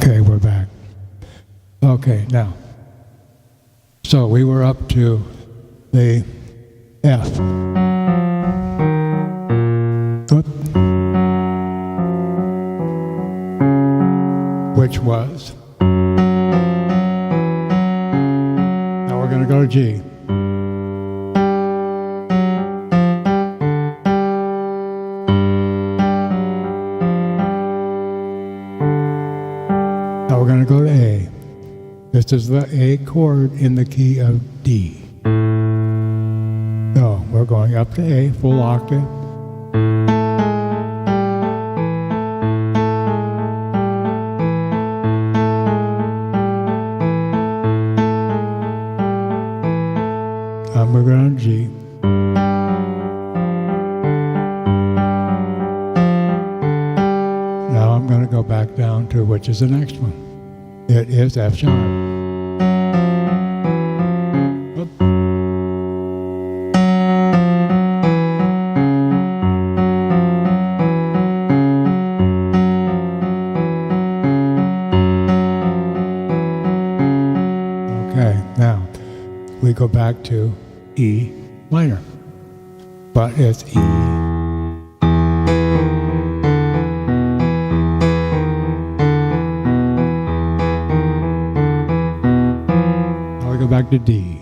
Okay, we're back. Okay, now. So we were up to the F. Whoop. Which was. Now we're going to go to G. Now we're going to go to A. This is the A chord in the key of D. So we're going up to A, full octave. I'm moving on to G. Now I'm going to go back down to which is the next one. It is F sharp. Whoop. Okay, now we go back to E minor, but it's E. Now we go back to D.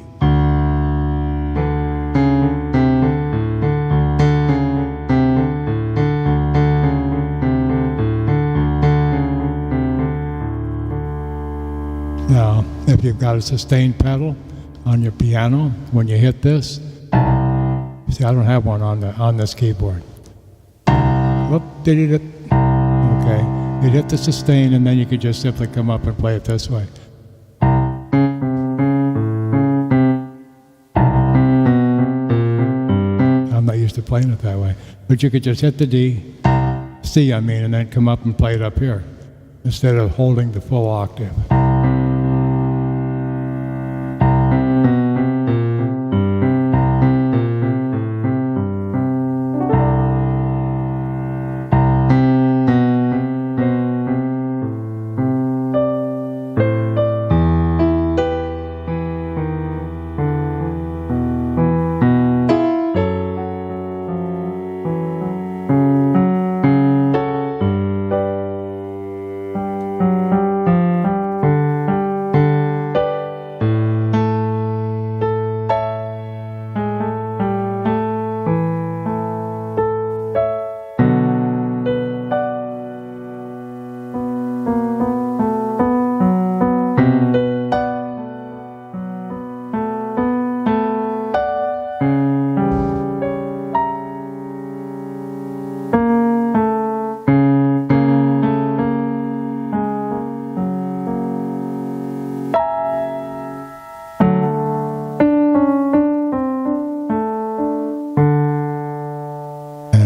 Now, if you've got a sustained pedal on your piano, when you hit this, see, I don't have one on this keyboard. Whoop, did it? Okay, you hit the sustain, and then you could just simply come up and play it this way. I'm not used to playing it that way, but you could just hit the D, C, I mean, and then come up and play it up here instead of holding the full octave.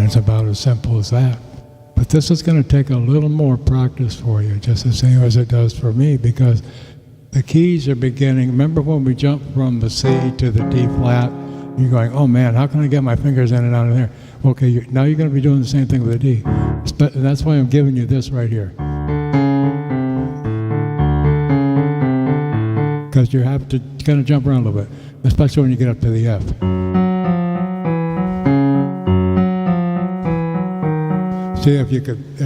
It's about as simple as that. But this is going to take a little more practice for you, just the same as it does for me, because the keys are beginning. Remember when we jumped from the C to the D flat? You're going, oh man, how can I get my fingers in and out of there? Okay, now you're going to be doing the same thing with the D. And that's why I'm giving you this right here. Because you have to kind of jump around a little bit, especially when you get up to the F. See, if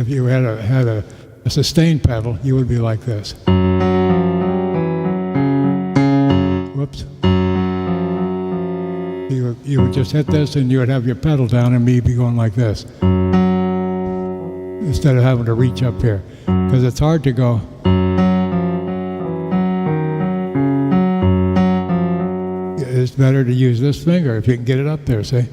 you had a sustained pedal, you would be like this. Whoops. You would just hit this, and you would have your pedal down, and me be going like this, instead of having to reach up here, because it's hard to go. It's better to use this finger if you can get it up there. See.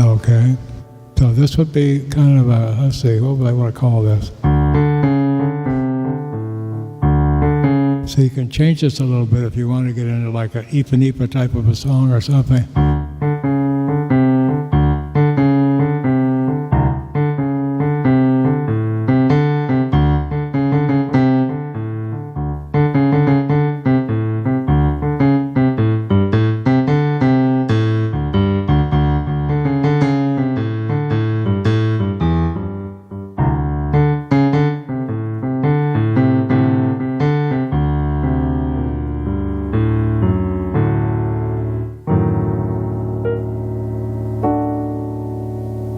Okay, so this would be kind of a, let's see, what would I want to call this? So you can change this a little bit if you want to get into like an Ipanema type of a song or something.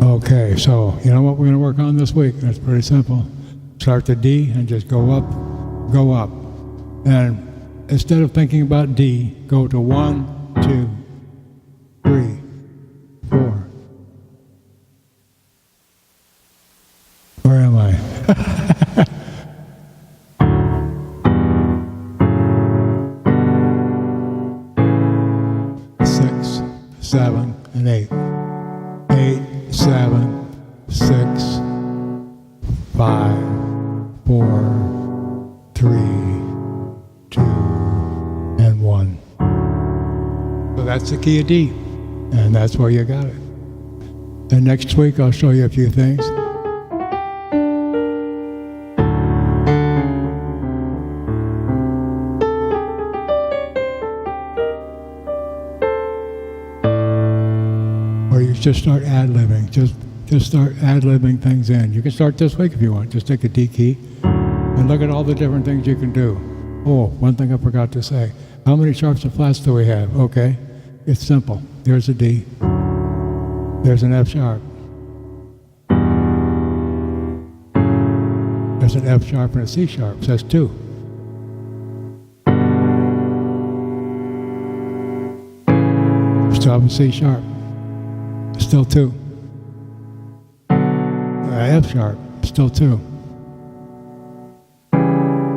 Okay, so you know what we're going to work on this week? That's pretty simple. Start the D and just go up, go up. And instead of thinking about D, go to 1, 2, 3, 4. Where am I? 6, 7, and 8. 8, 7, 6, 5, 4, 3, 2, and 1. So that's the key of D, and that's where you got it. And next week I'll show you a few things. Or you just start ad-libbing. Just start ad-libbing things in. You can start this week if you want. Just take a D key and look at all the different things you can do. Oh, one thing I forgot to say. How many sharps and flats do we have? Okay, it's simple. There's a D. There's an F sharp. There's an F sharp and a C sharp. So that's 2. Still have a C sharp. Still 2. F sharp, still 2.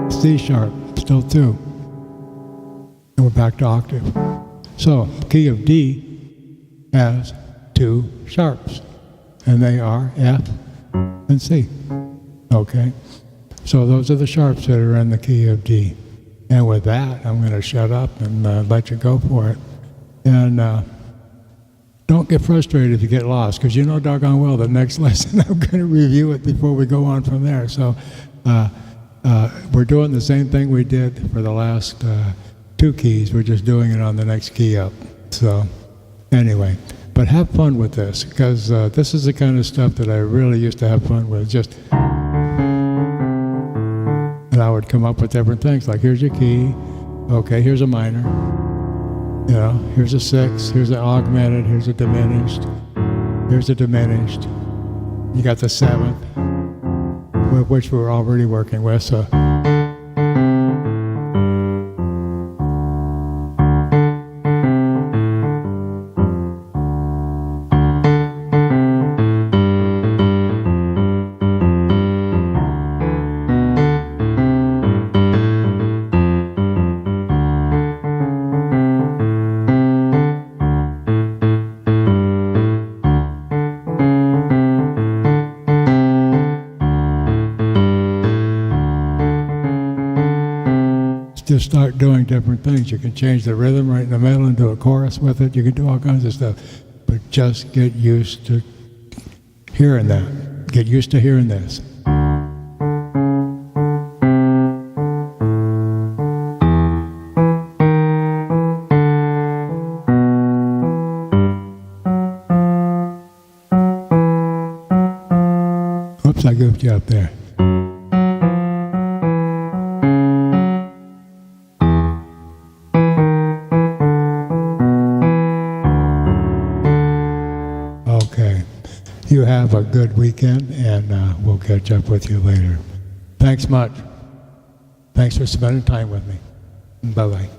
C sharp, still 2. And we're back to octave. So, key of D has 2 sharps, and they are F and C. Okay? So those are the sharps that are in the key of D. And with that, I'm going to shut up and let you go for it. And don't get frustrated if you get lost, because you know doggone well the next lesson I'm going to review it before we go on from there. So we're doing the same thing we did for the last 2 keys. We're just doing it on the next key up. So anyway, but have fun with this, because this is the kind of stuff that I really used to have fun with. Just, and I would come up with different things, like here's your key, okay, here's a minor. You know, here's a 6, here's an augmented, here's a diminished, here's a diminished. You got the 7th, which we're already working with, so. Just start doing different things. You can change the rhythm right in the middle and do a chorus with it. You can do all kinds of stuff. But just get used to hearing that. Get used to hearing this. Oops, I goofed you up there. Okay. You have a good weekend, and we'll catch up with you later. Thanks much. Thanks for spending time with me. Bye-bye.